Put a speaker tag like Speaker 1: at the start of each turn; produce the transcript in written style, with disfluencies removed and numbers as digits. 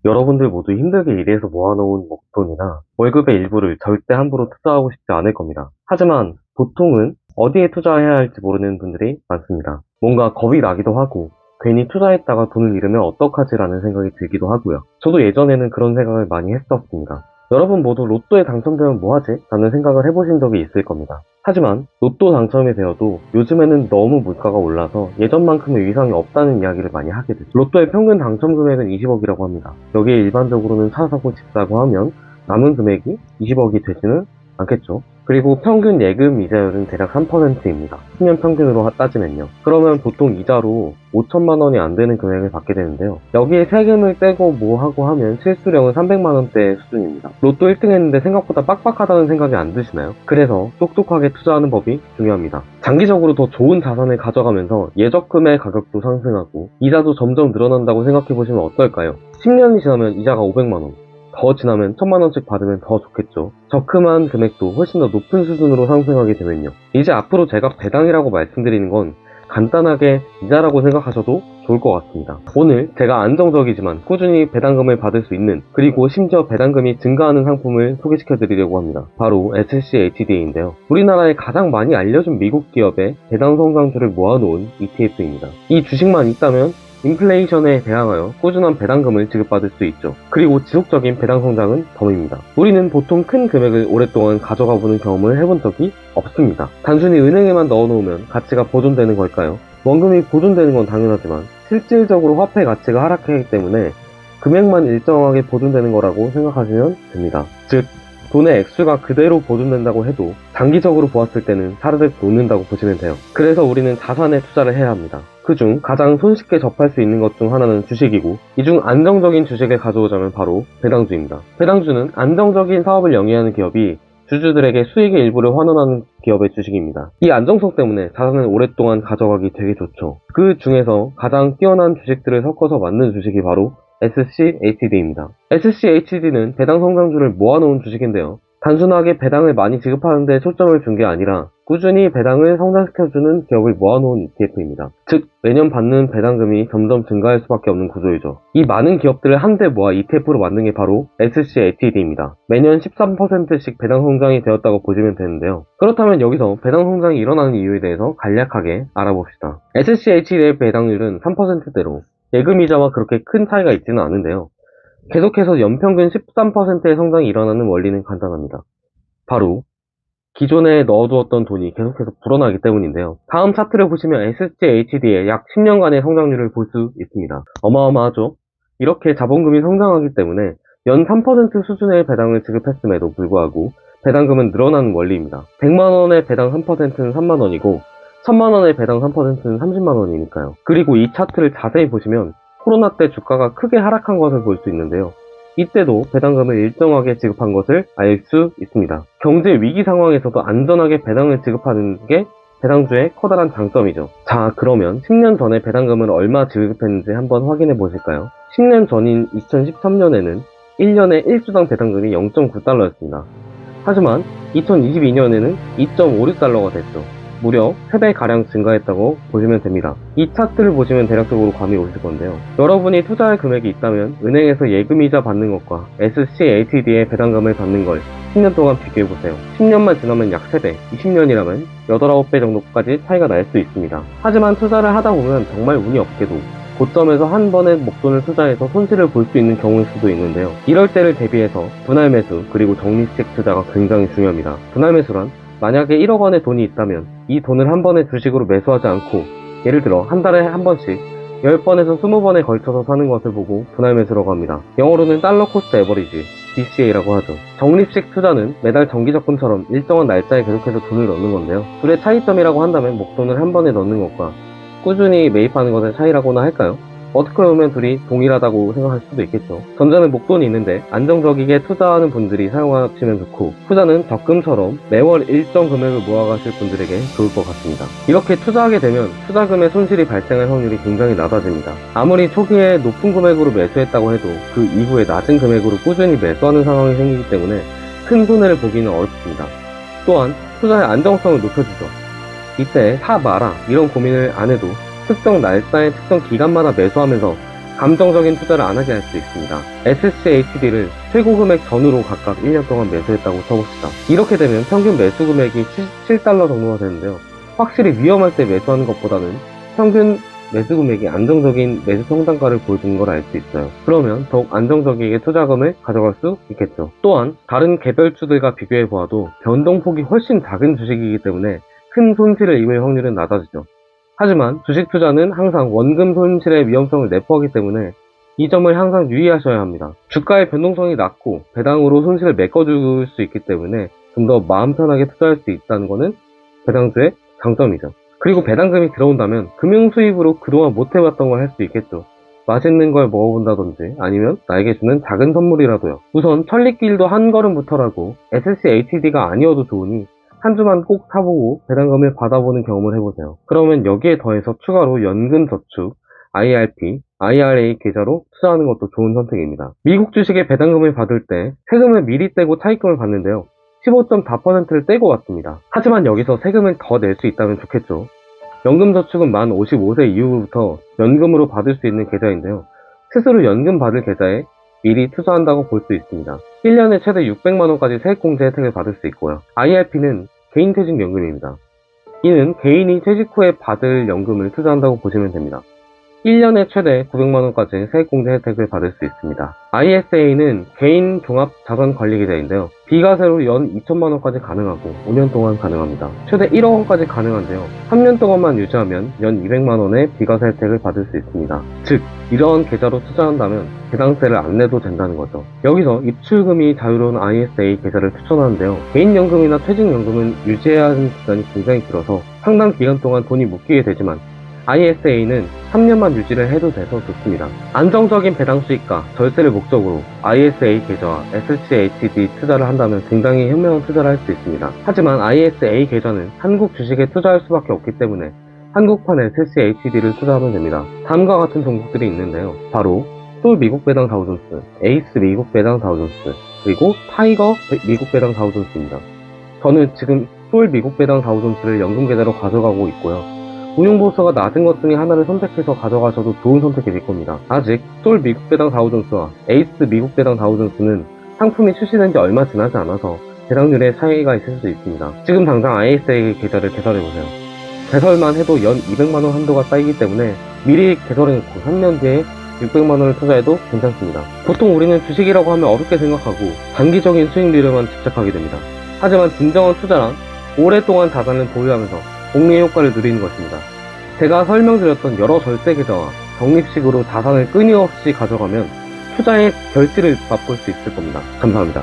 Speaker 1: 여러분들 모두 힘들게 일해서 모아놓은 목돈이나 월급의 일부를 절대 함부로 투자하고 싶지 않을 겁니다. 하지만 보통은 어디에 투자해야 할지 모르는 분들이 많습니다. 뭔가 겁이 나기도 하고 괜히 투자했다가 돈을 잃으면 어떡하지라는 생각이 들기도 하고요. 저도 예전에는 그런 생각을 많이 했었습니다. 여러분 모두 로또에 당첨되면 뭐하지? 라는 생각을 해보신 적이 있을 겁니다. 하지만 로또 당첨이 되어도 요즘에는 너무 물가가 올라서 예전만큼의 위상이 없다는 이야기를 많이 하게 되죠. 로또의 평균 당첨 금액은 20억이라고 합니다. 여기에 일반적으로는 차 사고 집 사고 하면 남은 금액이 20억이 되지는 않겠죠. 그리고 평균 예금 이자율은 대략 3%입니다. 10년 평균으로 따지면요. 그러면 보통 이자로 5천만 원이 안 되는 금액을 받게 되는데요. 여기에 세금을 떼고 뭐 하고 하면 실수령은 300만 원대 수준입니다. 로또 1등 했는데 생각보다 빡빡하다는 생각이 안 드시나요? 그래서 똑똑하게 투자하는 법이 중요합니다. 장기적으로 더 좋은 자산을 가져가면서 예적금의 가격도 상승하고 이자도 점점 늘어난다고 생각해 보시면 어떨까요? 10년이 지나면 이자가 500만 원, 더 지나면 1000만 원씩 받으면 더 좋겠죠. 적금한 금액도 훨씬 더 높은 수준으로 상승하게 되면요. 이제 앞으로 제가 배당이라고 말씀드리는 건 간단하게 이자라고 생각하셔도 좋을 것 같습니다. 오늘 제가 안정적이지만 꾸준히 배당금을 받을 수 있는, 그리고 심지어 배당금이 증가하는 상품을 소개시켜 드리려고 합니다. 바로 SCHDA인데요. 우리나라에 가장 많이 알려진 미국 기업의 배당 성장주를 모아놓은 ETF입니다. 이 주식만 있다면 인플레이션에 대항하여 꾸준한 배당금을 지급받을 수 있죠. 그리고 지속적인 배당 성장은 덤입니다. 우리는 보통 큰 금액을 오랫동안 가져가 보는 경험을 해본 적이 없습니다. 단순히 은행에만 넣어놓으면 가치가 보존되는 걸까요? 원금이 보존되는 건 당연하지만 실질적으로 화폐 가치가 하락하기 때문에 금액만 일정하게 보존되는 거라고 생각하시면 됩니다. 즉, 돈의 액수가 그대로 보존된다고 해도 장기적으로 보았을 때는 사르륵 녹는다고 보시면 돼요. 그래서 우리는 자산에 투자를 해야 합니다. 그중 가장 손쉽게 접할 수 있는 것 중 하나는 주식이고, 이 중 안정적인 주식을 가져오자면 바로 배당주입니다. 배당주는 안정적인 사업을 영위하는 기업이 주주들에게 수익의 일부를 환원하는 기업의 주식입니다. 이 안정성 때문에 자산을 오랫동안 가져가기 되게 좋죠. 그 중에서 가장 뛰어난 주식들을 섞어서 만든 주식이 바로 SCHD입니다. SCHD는 배당 성장주를 모아놓은 주식인데요. 단순하게 배당을 많이 지급하는 데 초점을 둔 게 아니라 꾸준히 배당을 성장시켜주는 기업을 모아놓은 ETF입니다. 즉, 매년 받는 배당금이 점점 증가할 수밖에 없는 구조이죠. 이 많은 기업들을 한데 모아 ETF로 만든 게 바로 SCHD입니다. 매년 13%씩 배당 성장이 되었다고 보시면 되는데요. 그렇다면 여기서 배당 성장이 일어나는 이유에 대해서 간략하게 알아봅시다. SCHD의 배당률은 3%대로 예금이자와 그렇게 큰 차이가 있지는 않은데요. 계속해서 연평균 13%의 성장이 일어나는 원리는 간단합니다. 바로 기존에 넣어두었던 돈이 계속해서 불어나기 때문인데요. 다음 차트를 보시면 SCHD의 약 10년간의 성장률을 볼 수 있습니다. 어마어마하죠? 이렇게 자본금이 성장하기 때문에 연 3% 수준의 배당을 지급했음에도 불구하고 배당금은 늘어나는 원리입니다. 100만원의 배당 3%는 3만원이고 1000만원의 배당 3%는 30만원이니까요. 그리고 이 차트를 자세히 보시면 코로나 때 주가가 크게 하락한 것을 볼 수 있는데요. 이때도 배당금을 일정하게 지급한 것을 알 수 있습니다. 경제 위기 상황에서도 안전하게 배당을 지급하는 게 배당주의 커다란 장점이죠. 자, 그러면 10년 전에 배당금을 얼마 지급했는지 한번 확인해 보실까요? 10년 전인 2013년에는 1년에 1주당 배당금이 0.9달러였습니다. 하지만 2022년에는 2.56달러가 됐죠. 무려 3배가량 증가했다고 보시면 됩니다. 이 차트를 보시면 대략적으로 감이 오실 건데요. 여러분이 투자할 금액이 있다면 은행에서 예금이자 받는 것과 SCHD의 배당금을 받는 걸 10년 동안 비교해보세요. 10년만 지나면 약 3배, 20년이라면 8, 9배 정도까지 차이가 날 수 있습니다. 하지만 투자를 하다 보면 정말 운이 없게도 고점에서 한 번에 목돈을 투자해서 손실을 볼 수 있는 경우일 수도 있는데요. 이럴 때를 대비해서 분할 매수 그리고 적립식 투자가 굉장히 중요합니다. 분할 매수란 만약에 1억 원의 돈이 있다면 이 돈을 한 번에 주식으로 매수하지 않고 예를 들어 한 달에 한 번씩 10번에서 20번에 걸쳐서 사는 것을 보고 분할 매수라고 합니다. 영어로는 달러 코스트 에버리지 DCA라고 하죠. 적립식 투자는 매달 정기적금처럼 일정한 날짜에 계속해서 돈을 넣는 건데요. 둘의 차이점이라고 한다면 목돈을 한 번에 넣는 것과 꾸준히 매입하는 것의 차이라고나 할까요? 어떻게 보면 둘이 동일하다고 생각할 수도 있겠죠. 전자는 목돈이 있는데 안정적이게 투자하는 분들이 사용하시면 좋고, 후자는 적금처럼 매월 일정 금액을 모아가실 분들에게 좋을 것 같습니다. 이렇게 투자하게 되면 투자금의 손실이 발생할 확률이 굉장히 낮아집니다. 아무리 초기에 높은 금액으로 매수했다고 해도 그 이후에 낮은 금액으로 꾸준히 매수하는 상황이 생기기 때문에 큰 손해를 보기는 어렵습니다. 또한 투자의 안정성을 높여주죠. 이때 사 마라 이런 고민을 안 해도 특정 날짜에 특정 기간마다 매수하면서 감정적인 투자를 안 하게 할 수 있습니다. SCHD를 최고 금액 전후로 각각 1년 동안 매수했다고 쳐봅시다. 이렇게 되면 평균 매수 금액이 77달러 정도가 되는데요. 확실히 위험할 때 매수하는 것보다는 평균 매수 금액이 안정적인 매수 성장가를 보여주는 걸 알 수 있어요. 그러면 더욱 안정적이게 투자금을 가져갈 수 있겠죠. 또한 다른 개별주들과 비교해 보아도 변동폭이 훨씬 작은 주식이기 때문에 큰 손실을 입을 확률은 낮아지죠. 하지만 주식 투자는 항상 원금 손실의 위험성을 내포하기 때문에 이 점을 항상 유의하셔야 합니다. 주가의 변동성이 낮고 배당으로 손실을 메꿔줄 수 있기 때문에 좀 더 마음 편하게 투자할 수 있다는 것은 배당주의 장점이죠. 그리고 배당금이 들어온다면 금융 수입으로 그동안 못 해봤던 걸 할 수 있겠죠. 맛있는 걸 먹어본다든지 아니면 나에게 주는 작은 선물이라도요. 우선 천리길도 한 걸음부터라고 SCHD가 아니어도 좋으니 한 주만 꼭 사보고 배당금을 받아보는 경험을 해보세요. 그러면 여기에 더해서 추가로 연금저축, IRP, IRA 계좌로 투자하는 것도 좋은 선택입니다. 미국 주식의 배당금을 받을 때 세금을 미리 떼고 차입금을 받는데요. 15.4%를 떼고 왔습니다. 하지만 여기서 세금을 더 낼 수 있다면 좋겠죠. 연금저축은 만 55세 이후부터 연금으로 받을 수 있는 계좌인데요. 스스로 연금 받을 계좌에 미리 투자한다고 볼 수 있습니다. 1년에 최대 600만원까지 세액공제 혜택을 받을 수 있고요. IRP는 개인퇴직연금입니다. 이는 개인이 퇴직 후에 받을 연금을 투자한다고 보시면 됩니다. 1년에 최대 900만원까지 세액공제 혜택을 받을 수 있습니다. ISA는 개인 종합자산관리계좌인데요. 비과세로 연 2천만원까지 가능하고 5년 동안 가능합니다. 최대 1억원까지 가능한데요. 3년 동안만 유지하면 연 200만원의 비과세 혜택을 받을 수 있습니다. 즉, 이러한 계좌로 투자한다면 배당세를 안 내도 된다는 거죠. 여기서 입출금이 자유로운 ISA 계좌를 추천하는데요. 개인연금이나 퇴직연금은 유지해야 하는 기간이 굉장히 길어서 상당 기간 동안 돈이 묶이게 되지만 ISA는 3년만 유지를 해도 돼서 좋습니다. 안정적인 배당 수익과 절세를 목적으로 ISA 계좌와 SCHD 투자를 한다면 굉장히 현명한 투자를 할 수 있습니다. 하지만 ISA 계좌는 한국 주식에 투자할 수밖에 없기 때문에 한국판 SCHD를 투자하면 됩니다. 다음과 같은 종목들이 있는데요. 바로 솔 미국 배당 다우존스, 에이스 미국 배당 다우존스, 그리고 타이거 미국 배당 다우존스입니다. 저는 지금 솔 미국 배당 다우존스를 연금 계좌로 가져가고 있고요. 운용보수가 낮은 것 중에 하나를 선택해서 가져가셔도 좋은 선택이 될 겁니다. 아직 솔 미국 배당 다우존스와 에이스 미국 배당 다우존스는 상품이 출시된 지 얼마 지나지 않아서 배당률에 차이가 있을 수 있습니다. 지금 당장 ISA 계좌를 개설해보세요. 개설만 해도 연 200만원 한도가 쌓이기 때문에 미리 개설해놓고 3년 뒤에 600만원을 투자해도 괜찮습니다. 보통 우리는 주식이라고 하면 어렵게 생각하고 단기적인 수익률에만 집착하게 됩니다. 하지만 진정한 투자란 오랫동안 자산을 보유하면서 복리의 효과를 누리는 것입니다. 제가 설명드렸던 여러 절세 계좌와 적립식으로 자산을 끊임없이 가져가면 투자의 결실을 맛볼 수 있을 겁니다. 감사합니다.